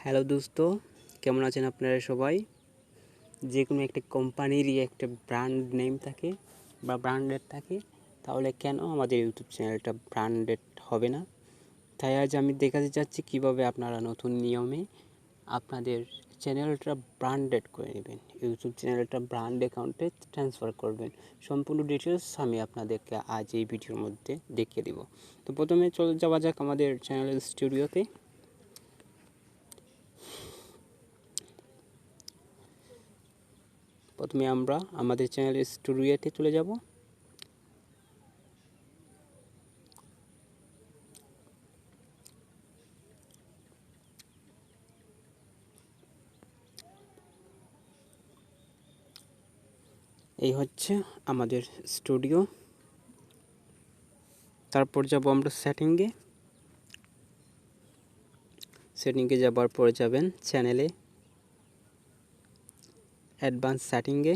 Hello দোস্ত, কেমন আছেন আপনারা সবাই? যে কোনো একটা কোম্পানিরই একটা ব্র্যান্ড নেম থাকে বা ব্র্যান্ডেড থাকে, তাহলে কেন আমাদের ইউটিউব চ্যানেলটা ব্র্যান্ডেড হবে না? তাই আজ আমি দেখাতে চাচ্ছি কীভাবে আপনারা নতুন নিয়মে আপনাদের চ্যানেলটা ব্র্যান্ডেড করে নেবেন, ইউটিউব চ্যানেলটা ব্র্যান্ড অ্যাকাউন্টে ট্রান্সফার করবেন। সম্পূর্ণ ডিটেলস আমি আপনাদেরকে আজ এই ভিডিওর মধ্যে দেখিয়ে দেব। তো প্রথমে চলে যাওয়া যাক আমাদের চ্যানেলের স্টুডিওতে। প্রথমে আমরা আমাদের চ্যানেলের স্টুডিওতে চলে যাব। এই হচ্ছে আমাদের স্টুডিও। তারপর যাব আমরা সেটিংয়ে যাবার পর যাবেন চ্যানেলে, অ্যাডভান্স সেটিংয়ে,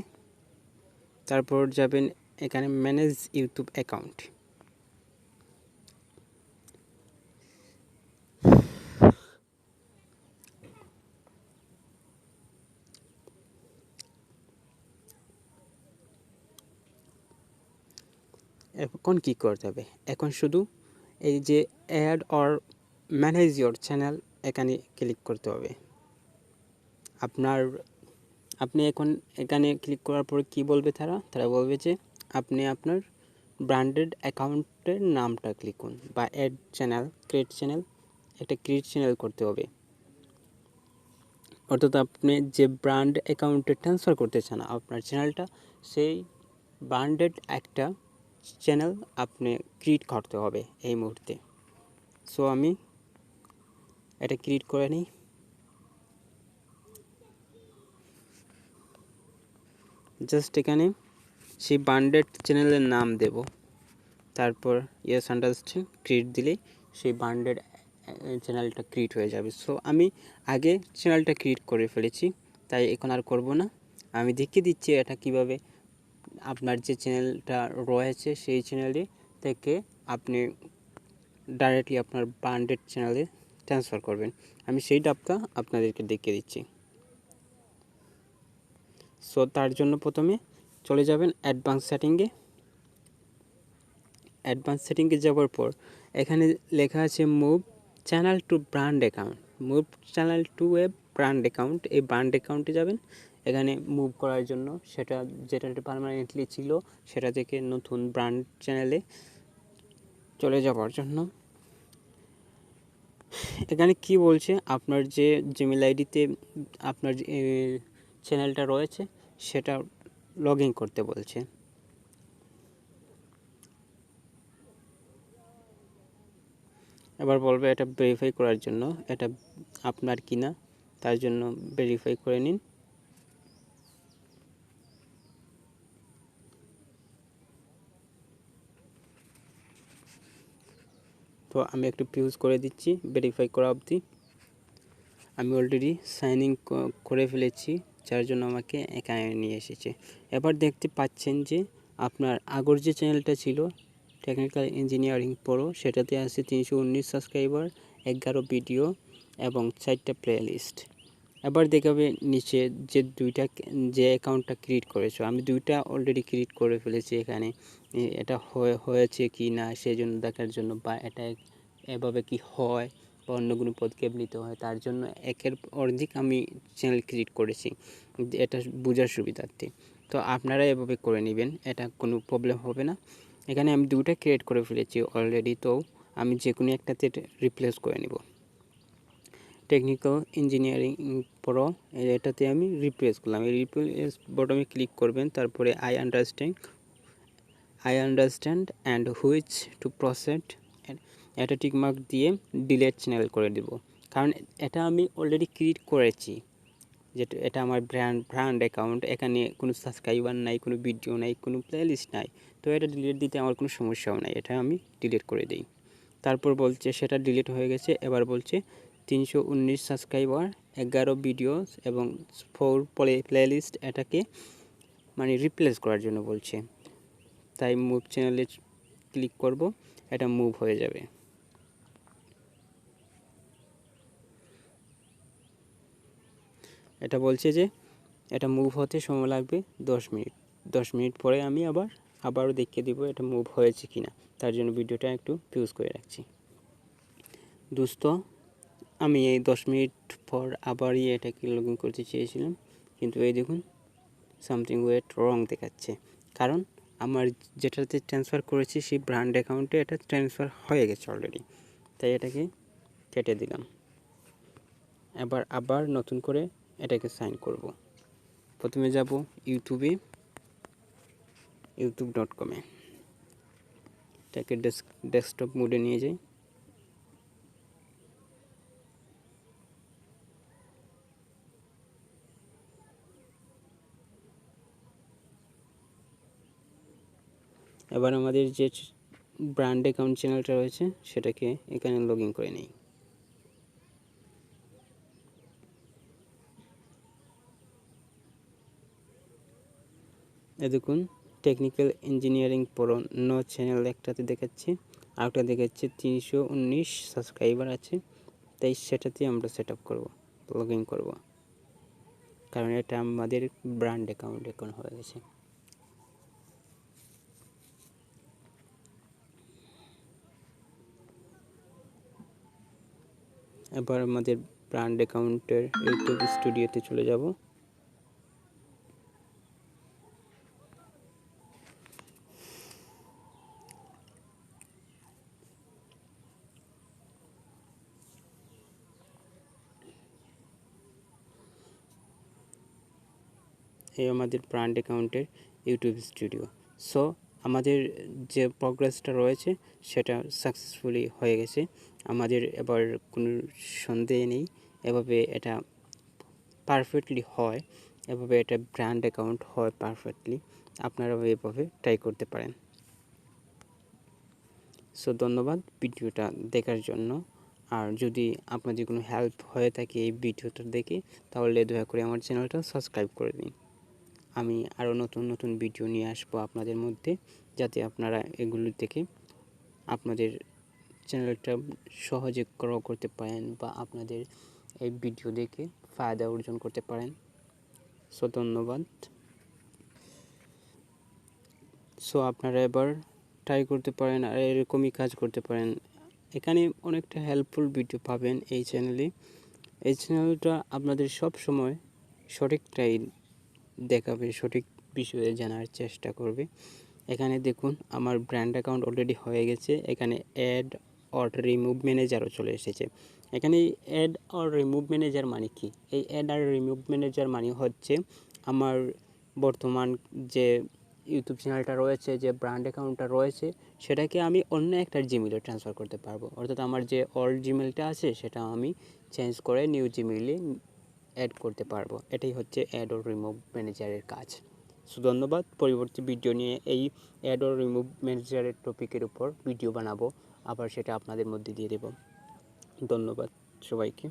তারপর যাবেন এখানে ম্যানেজ ইউটিউব অ্যাকাউন্ট। এখন কি করতে হবে? এখন শুধু এই যে add or manage your channel, এখানে ক্লিক করতে হবে। আপনি এখন এখানে ক্লিক করার পর কি বলবে তারা বলবে যে আপনি আপনার ব্র্যান্ডেড অ্যাকাউন্টের নামটা ক্লিক করুন, বা অ্যাড চ্যানেল, ক্রিয়েট চ্যানেল করতে হবে। অর্থাৎ আপনি যে ব্র্যান্ড অ্যাকাউন্টে ট্রান্সফার করতে চান আপনার চ্যানেলটা, সেই ব্র্যান্ডেড একটা চ্যানেল আপনি ক্রিয়েট করতে হবে এই মুহূর্তে। সো আমি এটা ক্রিয়েট করে নিই। জাস্ট এখানে সেই ব্র্যান্ডেড চ্যানেলের নাম দেব, তারপর ইয়েস আন্ডারস্ট্যান্ড ক্রিয়েট দিলেই সেই ব্র্যান্ডেড চ্যানেলটা ক্রিয়েট হয়ে যাবে। সো আমি আগে চ্যানেলটা ক্রিয়েট করে ফেলেছি, তাই এখন আর করব না। আমি দেখিয়ে দিচ্ছি এটা কিভাবে আপনার যে চ্যানেলটা রয়েছে সেই চ্যানেলে থেকে আপনি ডাইরেক্টলি আপনার ব্র্যান্ডেড চ্যানেলে ট্রান্সফার করবেন। আমি সেই ডাবটা আপনাদেরকে দেখিয়ে দিচ্ছি। সো তার জন্য প্রথমে চলে যাবেন অ্যাডভান্স সেটিংয়ে যাওয়ার পর এখানে লেখা আছে move channel to brand account. এই ব্র্যান্ড অ্যাকাউন্টে যাবেন। এখানে মুভ করার জন্য যেটা পার্মানেন্টলি ছিল সেটা থেকে নতুন ব্র্যান্ড চ্যানেলে চলে যাওয়ার জন্য এখানে কি বলছে, আপনার যে জিমেল আইডিতে আপনার চ্যানেলটা রয়েছে সেটা লগ ইন করতে বলছে। এবার বলবে এটা ভেরিফাই করার জন্য, এটা আপনার কিনা তার জন্য ভেরিফাই করে নিন। তো আমি একটু পিউজ করে দিচ্ছি ভেরিফাই করা অবধি। আমি অলরেডি সাইন ইন করে ফেলেছি, যার জন্য আমাকে এখানে নিয়ে এসেছে। এবার দেখতে পাচ্ছেন যে আপনার আগের যে চ্যানেলটা ছিল টেকনিক্যাল ইঞ্জিনিয়ারিং প্রো, সেটাতে আছে 319 সাবস্ক্রাইবার, 11 ভিডিও এবং 4টা প্লে লিস্ট। এবার দেখাবে নিচে যে অ্যাকাউন্টটা ক্রিয়েট করেছো, আমি 2টা অলরেডি ক্রিয়েট করে ফেলেছি। এখানে এটা হয়েছে কি না সেই জন্য দেখার জন্য, বা এটা এভাবে কি হয় বা অন্য কোনো পদক্ষেপ নিতে হয় তার জন্য একের অধিক আমি চ্যানেল ক্রিয়েট করেছি, এটা বোঝার সুবিধার্থে। তো আপনারা এভাবে করে নেবেন, এটা কোনো প্রবলেম হবে না। এখানে আমি 2টা ক্রিয়েট করে ফেলেছি অলরেডি, তো আমি যে কোনো একটাতে রিপ্লেস করে নেব। টেকনিক্যাল ইঞ্জিনিয়ারিং প্রো, এটাতে আমি রিপ্লেস করলাম। এই রিপ্লেস বটমে ক্লিক করবেন, তারপরে I understand and wish to proceed, এটা টিকমার্ক দিয়ে ডিলেট চ্যানেল করে দেব। কারণ এটা আমি অলরেডি ক্রিয়েট করেছি, যেটা এটা আমার ব্র্যান্ড অ্যাকাউন্ট, এখানে কোনো সাবস্ক্রাইবার নাই, কোনো ভিডিও নাই, কোনো প্লেলিস্ট নাই। তো এটা ডিলিট দিতে আমার কোনো সমস্যাও নাই, এটা আমি ডিলিট করে দিই। তারপর বলছে সেটা ডিলিট হয়ে গেছে। এবার বলছে 319 সাবস্ক্রাইবার, 11 ভিডিওস এবং 4 প্লেলিস্ট, এটাকে মানে রিপ্লেস করার জন্য বলছে। তাই মুভ চ্যানেলে ক্লিক করব, এটা মুভ হয়ে যাবে। এটা বলছে যে এটা মুভ হতে সময় লাগবে 10 মিনিট। 10 মিনিট পরে আমি আবারও দেখিয়ে দিব এটা মুভ হয়েছে কিনা। তার জন্য ভিডিওটা একটু পিউজ করে রাখছি। দোস্ত, আমি এই 10 মিনিট পর আবারই এটাকে লগ ইন করতে চেয়েছিলাম, কিন্তু এই দেখুন সামথিং ওয়েট রং দেখাচ্ছে। কারণ আমার যেটাতে ট্রান্সফার করেছি সেই ব্র্যান্ড অ্যাকাউন্টে এটা ট্রান্সফার হয়ে গেছে অলরেডি, তাই এটাকে কেটে দিলাম। আবার নতুন করে এটাকে সাইন করব। প্রথমে যাব youtube.com-এ, এটাকে ডেস্কটপ মোডে নিয়ে যাই। এবার আমাদের যে ব্র্যান্ড অ্যাকাউন্ট চ্যানেলটা রয়েছে সেটাকে এখানে লগ ইন করে নিই। দেখুন technical engineering pro no channel একটাতে দেখাচ্ছে, আরেকটা দেখাচ্ছে 319 সাবস্ক্রাইবার আছে। তাই সেটাতে আমরা সেট আপ করবো, লগ ইন করবো, কারণ এটা আমাদের ব্র্যান্ড অ্যাকাউন্ট এখন হয়ে গেছে। এবার আমাদের ব্র্যান্ড অ্যাকাউন্টের ইউটিউব স্টুডিওতে চলে যাব। এই আমাদের ব্র্যান্ড অ্যাকাউন্টের ইউটিউব স্টুডিও। সো আমাদের যে প্রোগ্রেসটা রয়েছে সেটা সাকসেসফুলি হয়ে গেছে। আমাদের এবার কোনো সন্দেহ নেই, এভাবে এটা পারফেক্টলি হয়, এভাবে এটা ব্র্যান্ড অ্যাকাউন্ট হয় পারফেক্টলি। আপনারাও এভাবে ট্রাই করতে পারেন। সো ধন্যবাদ ভিডিওটা দেখার জন্য। আর যদি আপনাদের কোনো হেল্প হয়ে থাকে এই ভিডিওটা দেখে, তাহলে দয়া করে আমার চ্যানেলটা সাবস্ক্রাইব করে দিন। আমি আরও নতুন নতুন ভিডিও নিয়ে আসবো আপনাদের মধ্যে, যাতে আপনারা এগুলো থেকে আপনাদের চ্যানেলটা সহজে গ্রো করতে পারেন বা আপনাদের এই ভিডিও দেখে ফায়দা অর্জন করতে পারেন। সো ধন্যবাদ। সো আপনারা এবার ট্রাই করতে পারেন আর এরকমই কাজ করতে পারেন। এখানে অনেকটা হেল্পফুল ভিডিও পাবেন এই চ্যানেলে। এই চ্যানেলটা আপনাদের সব সময় সঠিকটাই দেখাবে, সঠিক বিষয়ে জানার চেষ্টা করবে। এখানে দেখুন আমার ব্র্যান্ড অ্যাকাউন্ট অলরেডি হয়ে গেছে। এখানে অ্যাড অর রিমুভ ম্যানেজারও চলে এসেছে। এখানে অ্যাড অর রিমুভ ম্যানেজার মানে কি? এই অ্যাড আর রিমুভ ম্যানেজার মানে হচ্ছে আমার বর্তমান যে ইউটিউব চ্যানেলটা রয়েছে, যে ব্র্যান্ড অ্যাকাউন্টটা রয়েছে, সেটাকে আমি অন্য একটা জিমেইলে ট্রান্সফার করতে পারবো। অর্থাৎ আমার যে ওল্ড জিমেইলটা আছে সেটা আমি চেঞ্জ করে নিউ জিমেইলে অ্যাড করতে পারবো। এটাই হচ্ছে অ্যাড ও রিমুভ ম্যানেজারের কাজ। সো ধন্যবাদ। পরবর্তী ভিডিও নিয়ে এই অ্যাড ও রিমুভ ম্যানেজারের টপিকের উপর ভিডিও বানাবো, আবার সেটা আপনাদের মধ্যে দিয়ে দেব। ধন্যবাদ সবাইকে।